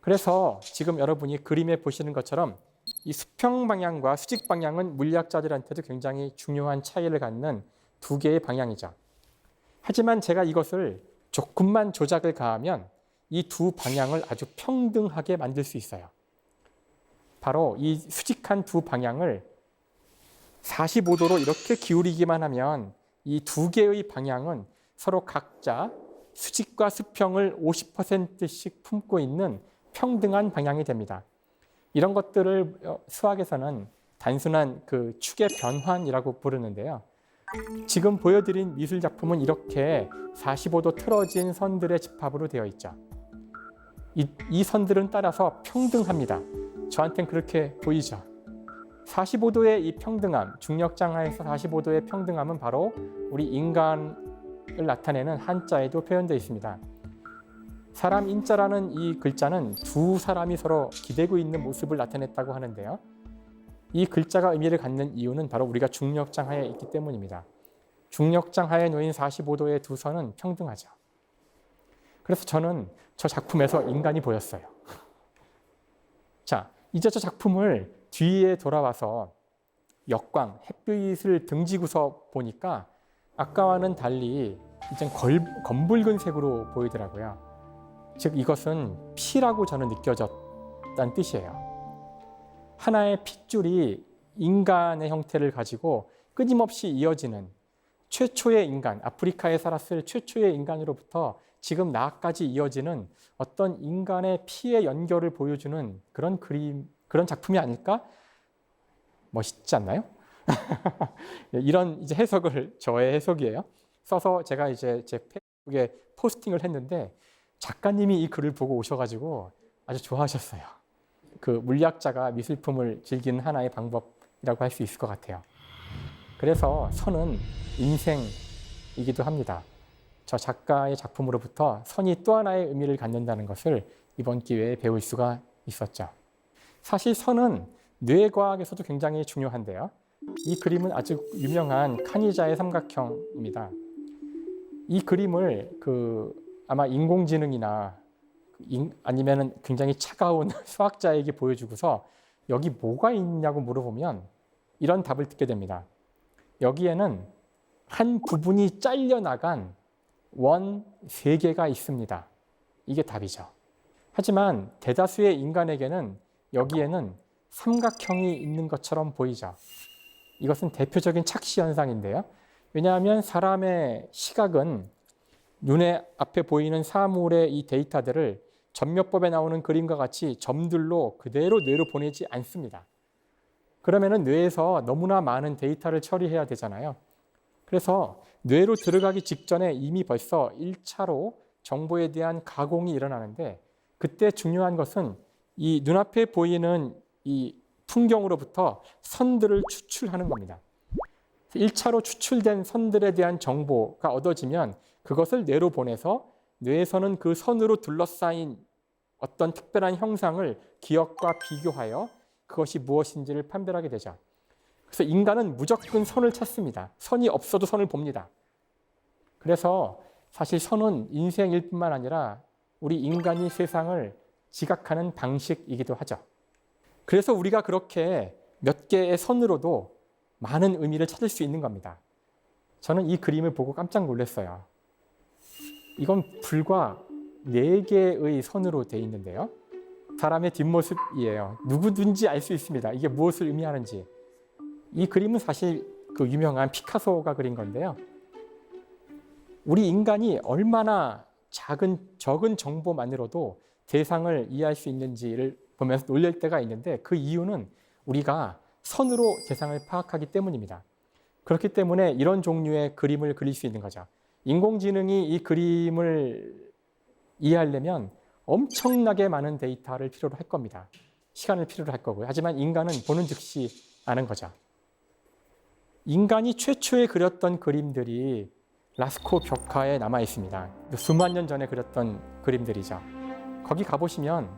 그래서 지금 여러분이 그림에 보시는 것처럼 이 수평 방향과 수직 방향은 물리학자들한테도 굉장히 중요한 차이를 갖는 두 개의 방향이죠. 하지만 제가 이것을 조금만 조작을 가하면 이 두 방향을 아주 평등하게 만들 수 있어요. 바로 이 수직한 두 방향을 45도로 이렇게 기울이기만 하면 이 두 개의 방향은 서로 각자 수직과 수평을 50%씩 품고 있는 평등한 방향이 됩니다. 이런 것들을 수학에서는 단순한 그 축의 변환이라고 부르는데요. 지금 보여드린 미술 작품은 이렇게 45도 틀어진 선들의 집합으로 되어 있죠. 이 선들은 따라서 평등합니다. 저한테는 그렇게 보이죠. 45도의 이 평등함, 중력장하에서 45도의 평등함은 바로 우리 인간을 나타내는 한자에도 표현되어 있습니다. 사람 인자라는 이 글자는 두 사람이 서로 기대고 있는 모습을 나타냈다고 하는데요. 이 글자가 의미를 갖는 이유는 바로 우리가 중력장하에 있기 때문입니다. 중력장하에 놓인 45도의 두 선은 평등하죠. 그래서 저는 저 작품에서 인간이 보였어요. 자, 이제 저 작품을 뒤에 돌아와서 역광, 햇빛을 등지고서 보니까 아까와는 달리 이제 검붉은 색으로 보이더라고요. 즉 이것은 피라고 저는 느껴졌다는 뜻이에요. 하나의 핏줄이 인간의 형태를 가지고 끊임없이 이어지는 최초의 인간, 아프리카에 살았을 최초의 인간으로부터 지금 나까지 이어지는 어떤 인간의 피의 연결을 보여주는 그런 그림, 그런 작품이 아닐까? 멋있지 않나요? 이런 이제 해석을, 저의 해석이에요. 써서 제가 이제 제 페이스북에 포스팅을 했는데 작가님이 이 글을 보고 오셔가지고 아주 좋아하셨어요. 그 물리학자가 미술품을 즐기는 하나의 방법이라고 할 수 있을 것 같아요. 그래서 선은 인생이기도 합니다. 저 작가의 작품으로부터 선이 또 하나의 의미를 갖는다는 것을 이번 기회에 배울 수가 있었죠. 사실 선은 뇌과학에서도 굉장히 중요한데요. 이 그림은 아주 유명한 카니자의 삼각형입니다. 이 그림을 아마 인공지능이나 아니면 굉장히 차가운 수학자에게 보여주고서 여기 뭐가 있냐고 물어보면 이런 답을 듣게 됩니다. 여기에는 한 부분이 잘려나간 원 3개가 있습니다. 이게 답이죠. 하지만 대다수의 인간에게는 여기에는 삼각형이 있는 것처럼 보이죠. 이것은 대표적인 착시 현상인데요. 왜냐하면 사람의 시각은 눈에 앞에 보이는 사물의 이 데이터들을 전묘법에 나오는 그림과 같이 점들로 그대로 뇌로 보내지 않습니다. 그러면은 뇌에서 너무나 많은 데이터를 처리해야 되잖아요. 그래서 뇌로 들어가기 직전에 이미 벌써 1차로 정보에 대한 가공이 일어나는데 그때 중요한 것은 이 눈앞에 보이는 이 풍경으로부터 선들을 추출하는 겁니다. 1차로 추출된 선들에 대한 정보가 얻어지면 그것을 뇌로 보내서 뇌에서는 그 선으로 둘러싸인 어떤 특별한 형상을 기억과 비교하여 그것이 무엇인지를 판별하게 되죠. 그래서 인간은 무조건 선을 찾습니다. 선이 없어도 선을 봅니다. 그래서 사실 선은 인생일 뿐만 아니라 우리 인간이 세상을 지각하는 방식이기도 하죠. 그래서 우리가 그렇게 몇 개의 선으로도 많은 의미를 찾을 수 있는 겁니다. 저는 이 그림을 보고 깜짝 놀랐어요. 이건 불과 4개의 선으로 되어 있는데요. 사람의 뒷모습이에요. 누구든지 알 수 있습니다. 이게 무엇을 의미하는지. 이 그림은 사실 그 유명한 피카소가 그린 건데요. 우리 인간이 얼마나 적은 정보만으로도 대상을 이해할 수 있는지를 보면서 놀랄 때가 있는데 그 이유는 우리가 선으로 대상을 파악하기 때문입니다. 그렇기 때문에 이런 종류의 그림을 그릴 수 있는 거죠. 인공지능이 이 그림을 이해하려면 엄청나게 많은 데이터를 필요로 할 겁니다. 시간을 필요로 할 거고요. 하지만 인간은 보는 즉시 아는 거죠. 인간이 최초에 그렸던 그림들이 라스코 벽화에 남아 있습니다. 수만 년 전에 그렸던 그림들이죠. 거기 가보시면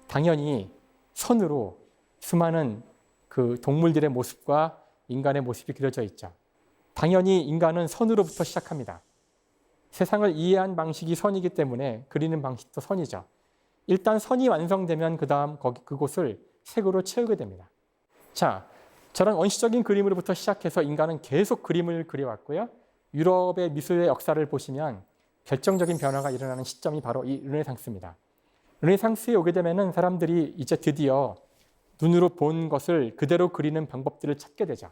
당연히 선으로 수많은 그 동물들의 모습과 인간의 모습이 그려져 있죠. 당연히 인간은 선으로부터 시작합니다. 세상을 이해한 방식이 선이기 때문에 그리는 방식도 선이죠. 일단 선이 완성되면 그 다음 그곳을 색으로 채우게 됩니다. 자, 저런 원시적인 그림으로부터 시작해서 인간은 계속 그림을 그려왔고요. 유럽의 미술의 역사를 보시면 결정적인 변화가 일어나는 시점이 바로 이 르네상스입니다. 르네상스에 오게 되면 사람들이 이제 드디어 눈으로 본 것을 그대로 그리는 방법들을 찾게 되죠.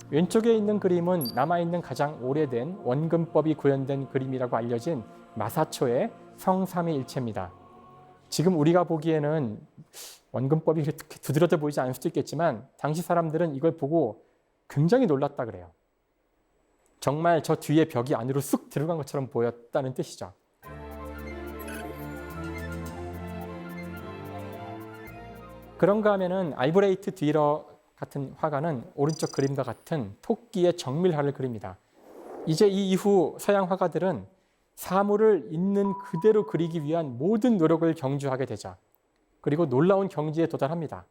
왼쪽에 있는 그림은 남아있는 가장 오래된 원근법이 구현된 그림이라고 알려진 마사초의 성삼위일체입니다. 지금 우리가 보기에는 원근법이 그렇게 두드러져 보이지 않을 수도 있겠지만 당시 사람들은 이걸 보고 굉장히 놀랐다 그래요. 정말 저 뒤에 벽이 안으로 쑥 들어간 것처럼 보였다는 뜻이죠. 그런가 하면은 알브레이트 뒤러 같은 화가는 오른쪽 그림과 같은 토끼의 정밀화를 그립니다. 이제 이 이후 서양 화가들은 사물을 있는 그대로 그리기 위한 모든 노력을 경주하게 되죠. 그리고 놀라운 경지에 도달합니다.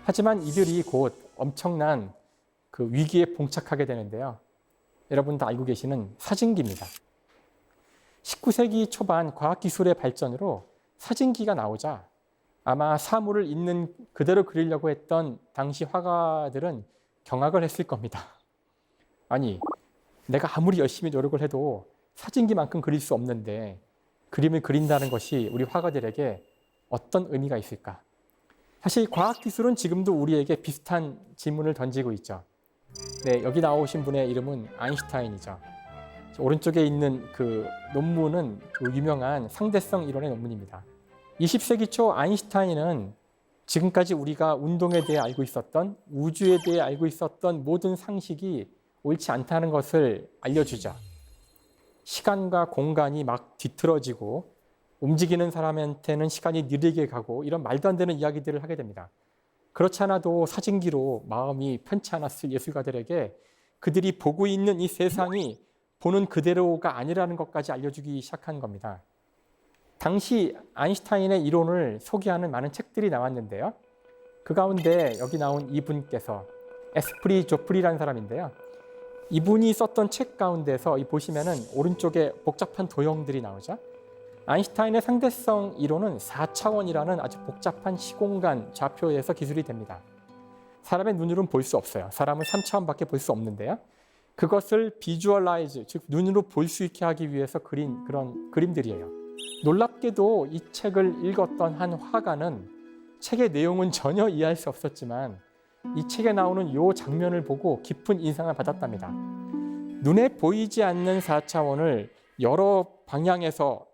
하지만 이들이 곧 엄청난 그 위기에 봉착하게 되는데요. 여러분 다 알고 계시는 사진기입니다. 19세기 초반 과학기술의 발전으로 사진기가 나오자 아마 사물을 있는 그대로 그리려고 했던 당시 화가들은 경악을 했을 겁니다. 아니, 내가 아무리 열심히 노력을 해도 사진기만큼 그릴 수 없는데 그림을 그린다는 것이 우리 화가들에게 어떤 의미가 있을까? 사실 과학기술은 지금도 우리에게 비슷한 질문을 던지고 있죠. 네, 여기 나오신 분의 이름은 아인슈타인이죠. 오른쪽에 있는 그 논문은 그 유명한 상대성 이론의 논문입니다. 20세기 초 아인슈타인은 지금까지 우리가 운동에 대해 알고 있었던, 우주에 대해 알고 있었던 모든 상식이 옳지 않다는 것을 알려주죠. 시간과 공간이 막 뒤틀어지고 움직이는 사람한테는 시간이 느리게 가고 이런 말도 안 되는 이야기들을 하게 됩니다. 그렇지 않아도 사진기로 마음이 편치 않았을 예술가들에게 그들이 보고 있는 이 세상이 보는 그대로가 아니라는 것까지 알려주기 시작한 겁니다. 당시 아인슈타인의 이론을 소개하는 많은 책들이 나왔는데요. 그 가운데 여기 나온 이분께서 에스프리 조프리라는 사람인데요. 이분이 썼던 책 가운데서 보시면은 오른쪽에 복잡한 도형들이 나오죠. 아인슈타인의 상대성 이론은 4차원이라는 아주 복잡한 시공간 좌표에서 기술이 됩니다. 사람의 눈으로는 볼 수 없어요. 사람은 3차원밖에 볼 수 없는데요. 그것을 비주얼라이즈, 즉 눈으로 볼 수 있게 하기 위해서 그린 그런 그림들이에요. 놀랍게도 이 책을 읽었던 한 화가는 책의 내용은 전혀 이해할 수 없었지만 이 책에 나오는 이 장면을 보고 깊은 인상을 받았답니다. 눈에 보이지 않는 4차원을 여러 방향에서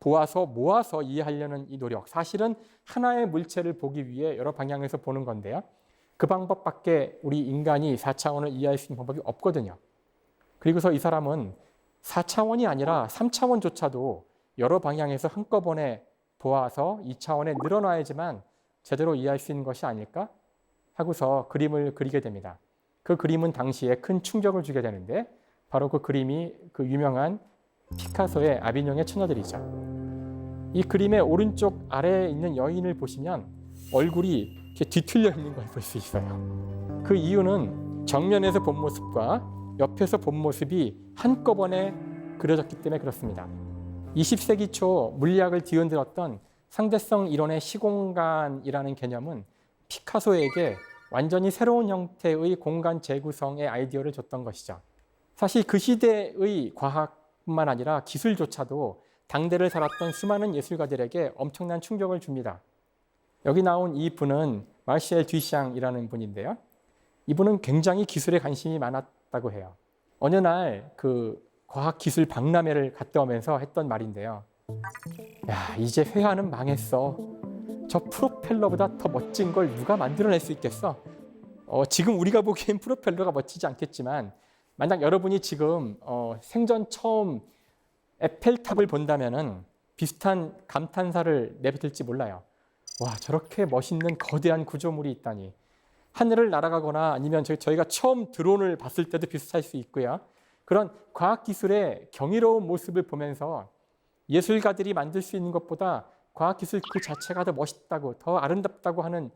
보아서 모아서 이해하려는 이 노력, 사실은 하나의 물체를 보기 위해 여러 방향에서 보는 건데요. 그 방법밖에 우리 인간이 4차원을 이해할 수 있는 방법이 없거든요. 그리고서 이 사람은 4차원이 아니라 3차원조차도 여러 방향에서 한꺼번에 보아서 2차원에 늘어놔야지만 제대로 이해할 수 있는 것이 아닐까 하고서 그림을 그리게 됩니다. 그 그림은 당시에 큰 충격을 주게 되는데 바로 그 그림이 그 유명한 피카소의 아비뇽의 처녀들이죠. 이 그림의 오른쪽 아래에 있는 여인을 보시면 얼굴이 이렇게 뒤틀려 있는 걸 볼 수 있어요. 그 이유는 정면에서 본 모습과 옆에서 본 모습이 한꺼번에 그려졌기 때문에 그렇습니다. 20세기 초 물리학을 뒤흔들었던 상대성 이론의 시공간이라는 개념은 피카소에게 완전히 새로운 형태의 공간 재구성의 아이디어를 줬던 것이죠. 사실 그 시대의 과학뿐만 아니라 기술조차도 당대를 살았던 수많은 예술가들에게 엄청난 충격을 줍니다. 여기 나온 이 분은 마르셀 듀샹이라는 분인데요. 이분은 굉장히 기술에 관심이 많았다고 해요. 어느 날 그 과학기술 박람회를 갔다 오면서 했던 말인데요. 야, 이제 회화는 망했어. 저 프로펠러보다 더 멋진 걸 누가 만들어낼 수 있겠어? 지금 우리가 보기엔 프로펠러가 멋지지 않겠지만 만약 여러분이 지금 생전 처음 에펠탑을 본다면은 비슷한 감탄사를 내뱉을지 몰라요. 와, 저렇게 멋있는 거대한 구조물이 있다니. 하늘을 날아가거나 아니면 저희가 처음 드론을 봤을 때도 비슷할 수 있고요. 그런 과학기술의 경이로운 모습을 보면서 예술가들이 만들 수 있는 것보다 과학기술 그 자체가 더 멋있다고, 더 아름답다고 하는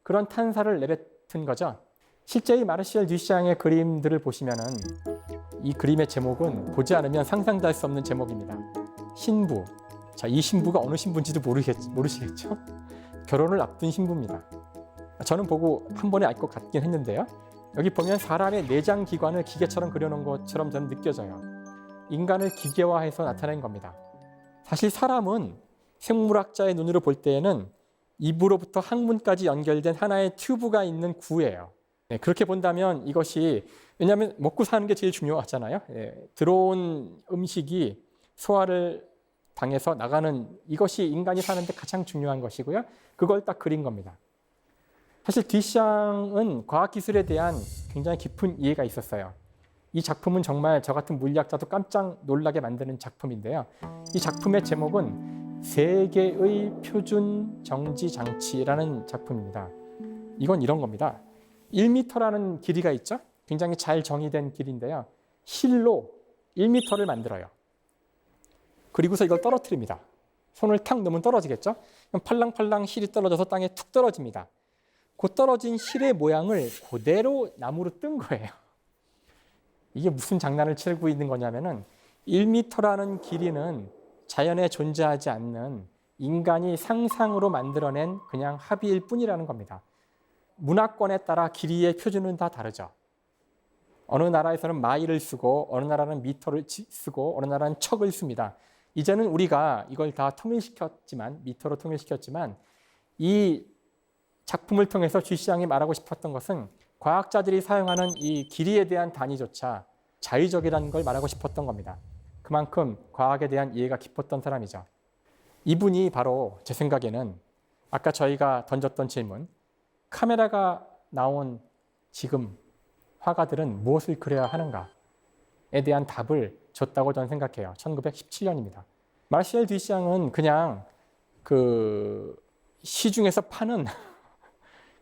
그런 탄사를 내뱉은 거죠. 실제 이 마르시엘 듀샹의 그림들을 보시면은 이 그림의 제목은 보지 않으면 상상도 할 수 없는 제목입니다. 신부. 자, 이 신부가 어느 신부인지도 모르시겠죠? 결혼을 앞둔 신부입니다. 저는 보고 한 번에 알 것 같긴 했는데요. 여기 보면 사람의 내장 기관을 기계처럼 그려놓은 것처럼 저는 느껴져요. 인간을 기계화해서 나타낸 겁니다. 사실 사람은 생물학자의 눈으로 볼 때에는 입으로부터 항문까지 연결된 하나의 튜브가 있는 구예요. 네, 그렇게 본다면 이것이, 왜냐하면 먹고 사는 게 제일 중요하잖아요. 들어온 음식이 소화를 당해서 나가는, 이것이 인간이 사는데 가장 중요한 것이고요. 그걸 딱 그린 겁니다. 사실 듀샹은 과학기술에 대한 굉장히 깊은 이해가 있었어요. 이 작품은 정말 저 같은 물리학자도 깜짝 놀라게 만드는 작품인데요. 이 작품의 제목은 세계의 표준 정지 장치라는 작품입니다. 이건 이런 겁니다. 1m라는 길이가 있죠. 굉장히 잘 정의된 길인데요. 실로 1m를 만들어요. 그리고서 이걸 떨어뜨립니다. 손을 탁 넣으면 떨어지겠죠. 그럼 팔랑팔랑 실이 떨어져서 땅에 툭 떨어집니다. 그 떨어진 실의 모양을 그대로 나무로 뜬 거예요. 이게 무슨 장난을 치고 있는 거냐면은 1m라는 길이는 자연에 존재하지 않는 인간이 상상으로 만들어낸 그냥 합의일 뿐이라는 겁니다. 문화권에 따라 길이의 표준은 다 다르죠. 어느 나라에서는 마일을 쓰고 어느 나라는 미터를 쓰고 어느 나라는 척을 씁니다. 이제는 우리가 이걸 다 통일시켰지만, 미터로 통일시켰지만, 이 작품을 통해서 듀샹이 말하고 싶었던 것은 과학자들이 사용하는 이 길이에 대한 단위조차 자의적이라는 걸 말하고 싶었던 겁니다. 그만큼 과학에 대한 이해가 깊었던 사람이죠. 이분이 바로 제 생각에는 아까 저희가 던졌던 질문, 카메라가 나온 지금 화가들은 무엇을 그려야 하는가에 대한 답을 줬다고 저는 생각해요. 1917년입니다. 마르시엘 듀샹은 그냥 그 시중에서 파는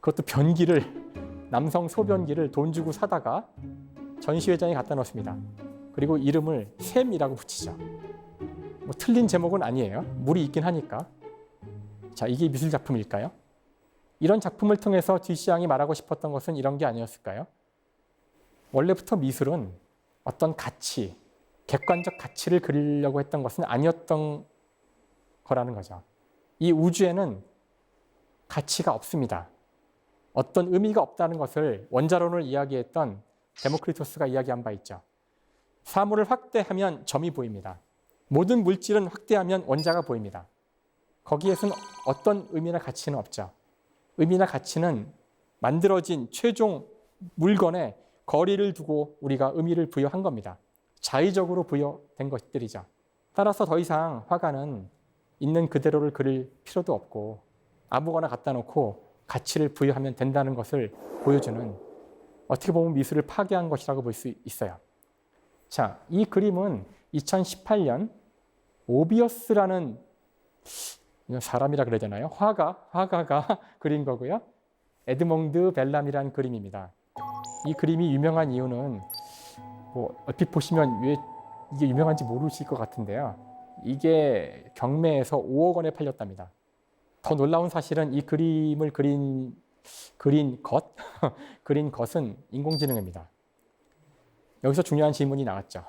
그것도 변기를, 남성 소변기를 돈 주고 사다가 전시회장에 갖다 놓습니다. 그리고 이름을 샘이라고 붙이죠. 뭐 틀린 제목은 아니에요. 물이 있긴 하니까. 자, 이게 미술 작품일까요? 이런 작품을 통해서 듀샹이 말하고 싶었던 것은 이런 게 아니었을까요? 원래부터 미술은 어떤 가치, 객관적 가치를 그리려고 했던 것은 아니었던 거라는 거죠. 이 우주에는 가치가 없습니다. 어떤 의미가 없다는 것을 원자론을 이야기했던 데모크리토스가 이야기한 바 있죠. 사물을 확대하면 점이 보입니다. 모든 물질은 확대하면 원자가 보입니다. 거기에서는 어떤 의미나 가치는 없죠. 의미나 가치는 만들어진 최종 물건에 거리를 두고 우리가 의미를 부여한 겁니다. 자의적으로 부여된 것들이죠. 따라서 더 이상 화가는 있는 그대로를 그릴 필요도 없고 아무거나 갖다 놓고 가치를 부여하면 된다는 것을 보여주는, 어떻게 보면 미술을 파괴한 것이라고 볼 수 있어요. 자, 이 그림은 2018년 오비어스라는, 사람이라 그래야 되나요? 화가가 그린 거고요. 에드몽드 벨람이라는 그림입니다. 이 그림이 유명한 이유는 뭐 얼핏 보시면 왜 이게 유명한지 모르실 것 같은데요. 이게 경매에서 5억 원에 팔렸답니다. 더 놀라운 사실은 이 그림을 그린 것은 인공지능입니다. 여기서 중요한 질문이 나왔죠.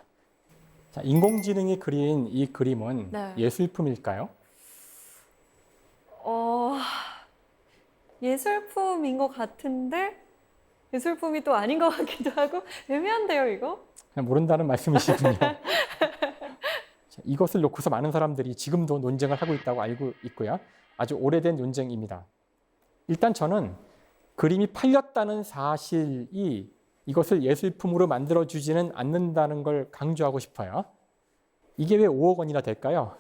자, 인공지능이 그린 이 그림은 네. 예술품일까요? 예술품인 것 같은데 예술품이 또 아닌 것 같기도 하고 애매한데요, 이거? 그냥 모른다는 말씀이시군요. 자, 이것을 놓고서 많은 사람들이 지금도 논쟁을 하고 있다고 알고 있고요. 아주 오래된 논쟁입니다. 일단 저는 그림이 팔렸다는 사실이 이것을 예술품으로 만들어주지는 않는다는 걸 강조하고 싶어요. 이게 왜 5억 원이나 될까요?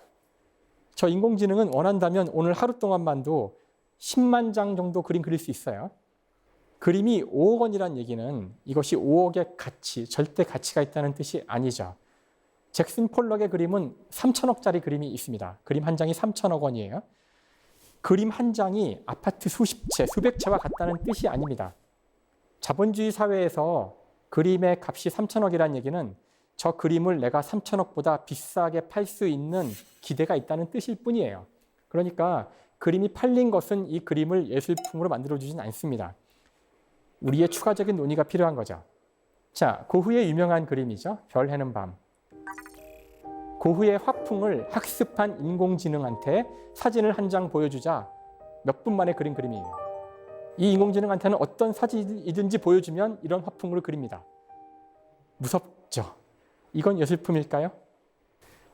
저 인공지능은 원한다면 오늘 하루 동안만도 10만 장 정도 그림 그릴 수 있어요. 그림이 5억 원이란 얘기는 이것이 5억의 가치, 절대 가치가 있다는 뜻이 아니죠. 잭슨 폴럭의 그림은 3천억짜리 그림이 있습니다. 그림 한 장이 3천억 원이에요. 그림 한 장이 아파트 수십 채, 수백 채와 같다는 뜻이 아닙니다. 자본주의 사회에서 그림의 값이 3천억이라는 얘기는 저 그림을 내가 3천억보다 비싸게 팔 수 있는 기대가 있다는 뜻일 뿐이에요. 그러니까 그림이 팔린 것은 이 그림을 예술품으로 만들어주진 않습니다. 우리의 추가적인 논의가 필요한 거죠. 자, 고흐의 유명한 그림이죠. 별 해는 밤. 고흐의 화풍을 학습한 인공지능한테 사진을 한 장 보여주자 몇 분 만에 그린 그림이에요. 이 인공지능한테는 어떤 사진이든지 보여주면 이런 화풍으로 그립니다. 무섭죠? 이건 예술품일까요?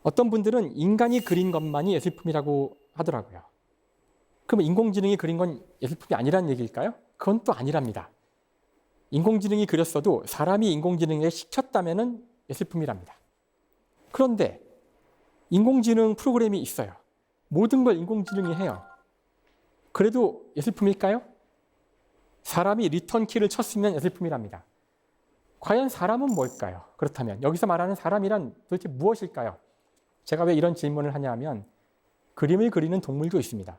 어떤 분들은 인간이 그린 것만이 예술품이라고 하더라고요. 그럼 인공지능이 그린 건 예술품이 아니란 얘기일까요? 그건 또 아니랍니다. 인공지능이 그렸어도 사람이 인공지능에 시켰다면 예술품이랍니다. 그런데 인공지능 프로그램이 있어요. 모든 걸 인공지능이 해요. 그래도 예술품일까요? 사람이 리턴키를 쳤으면 예술품이랍니다. 과연 사람은 뭘까요? 그렇다면 여기서 말하는 사람이란 도대체 무엇일까요? 제가 왜 이런 질문을 하냐면 그림을 그리는 동물도 있습니다.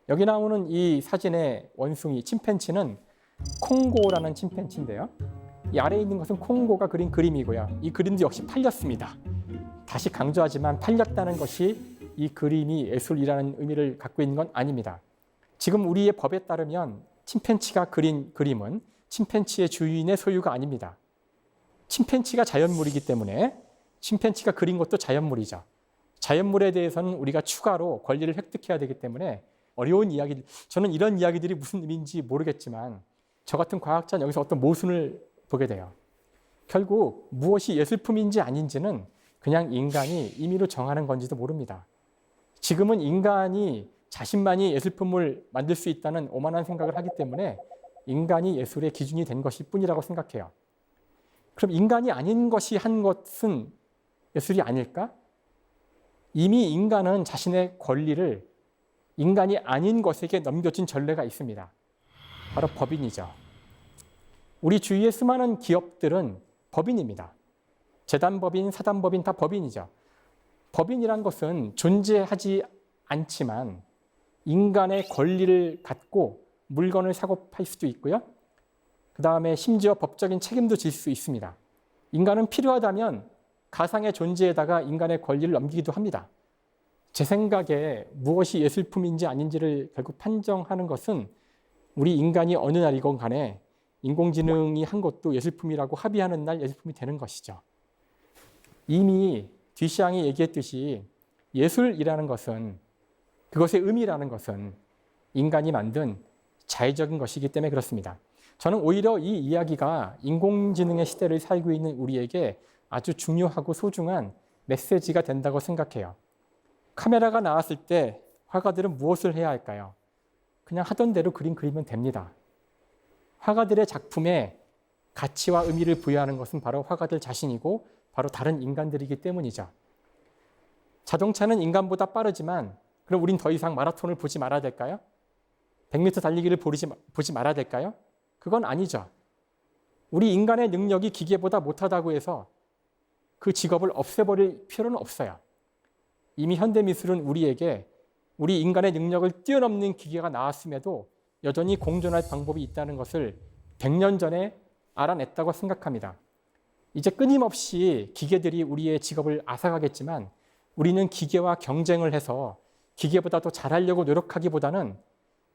여기 나오는 이 사진의 원숭이 침팬치는 콩고라는 침팬치인데요. 이 아래에 있는 것은 콩고가 그린 그림이고요. 이 그림도 역시 팔렸습니다. 다시 강조하지만 팔렸다는 것이 이 그림이 예술이라는 의미를 갖고 있는 건 아닙니다. 지금 우리의 법에 따르면 침팬치가 그린 그림은 침팬치의 주인의 소유가 아닙니다. 침팬치가 자연물이기 때문에 침팬치가 그린 것도 자연물이죠. 자연물에 대해서는 우리가 추가로 권리를 획득해야 되기 때문에 어려운 이야기들, 저는 이런 이야기들이 무슨 의미인지 모르겠지만 저 같은 과학자는 여기서 어떤 모순을 보게 돼요. 결국 무엇이 예술품인지 아닌지는 그냥 인간이 임의로 정하는 건지도 모릅니다. 지금은 인간이 자신만이 예술품을 만들 수 있다는 오만한 생각을 하기 때문에 인간이 예술의 기준이 된 것일 뿐이라고 생각해요. 그럼 인간이 아닌 것이 한 것은 예술이 아닐까? 이미 인간은 자신의 권리를 인간이 아닌 것에게 넘겨준 전례가 있습니다. 바로 법인이죠. 우리 주위의 수많은 기업들은 법인입니다. 재단법인, 사단법인 다 법인이죠. 법인이란 것은 존재하지 않지만 인간의 권리를 갖고 물건을 사고 팔 수도 있고요. 그 다음에 심지어 법적인 책임도 질 수 있습니다. 인간은 필요하다면 가상의 존재에다가 인간의 권리를 넘기기도 합니다. 제 생각에 무엇이 예술품인지 아닌지를 결국 판정하는 것은 우리 인간이 어느 날이건 간에 인공지능이 한 것도 예술품이라고 합의하는 날 예술품이 되는 것이죠. 이미 뒤시앙이 얘기했듯이 예술이라는 것은 그것의 의미라는 것은 인간이 만든 자의적인 것이기 때문에 그렇습니다. 저는 오히려 이 이야기가 인공지능의 시대를 살고 있는 우리에게 아주 중요하고 소중한 메시지가 된다고 생각해요. 카메라가 나왔을 때 화가들은 무엇을 해야 할까요? 그냥 하던 대로 그림 그리면 됩니다. 화가들의 작품에 가치와 의미를 부여하는 것은 바로 화가들 자신이고 바로 다른 인간들이기 때문이죠. 자동차는 인간보다 빠르지만 그럼 우린 더 이상 마라톤을 보지 말아야 될까요? 100m 달리기를 보지 말아야 될까요? 그건 아니죠. 우리 인간의 능력이 기계보다 못하다고 해서 그 직업을 없애버릴 필요는 없어요. 이미 현대미술은 우리에게 우리 인간의 능력을 뛰어넘는 기계가 나왔음에도 여전히 공존할 방법이 있다는 것을 100년 전에 알아냈다고 생각합니다. 이제 끊임없이 기계들이 우리의 직업을 앗아가겠지만 우리는 기계와 경쟁을 해서 기계보다 더 잘하려고 노력하기보다는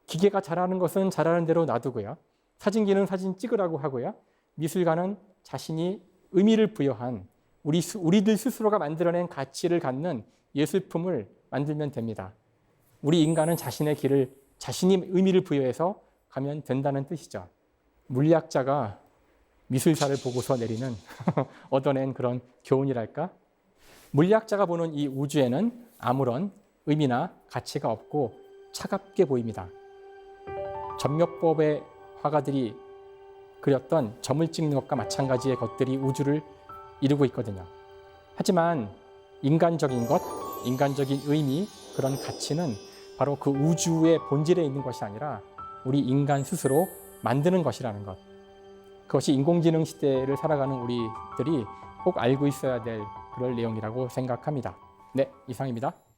기계가 잘하는 것은 잘하는 대로 놔두고요. 사진기는 사진 찍으라고 하고요. 미술가는 자신이 의미를 부여한 우리들 스스로가 만들어낸 가치를 갖는 예술품을 만들면 됩니다. 우리 인간은 자신의 길을 자신이 의미를 부여해서 가면 된다는 뜻이죠. 물리학자가 미술사를 보고서 내리는 얻어낸 그런 교훈이랄까? 물리학자가 보는 이 우주에는 아무런 의미나 가치가 없고 차갑게 보입니다. 점묘법의 화가들이 그렸던 점을 찍는 것과 마찬가지의 것들이 우주를 이루고 있거든요. 하지만 인간적인 것, 인간적인 의미, 그런 가치는 바로 그 우주의 본질에 있는 것이 아니라 우리 인간 스스로 만드는 것이라는 것. 그것이 인공지능 시대를 살아가는 우리들이 꼭 알고 있어야 될 그럴 내용이라고 생각합니다. 네, 이상입니다.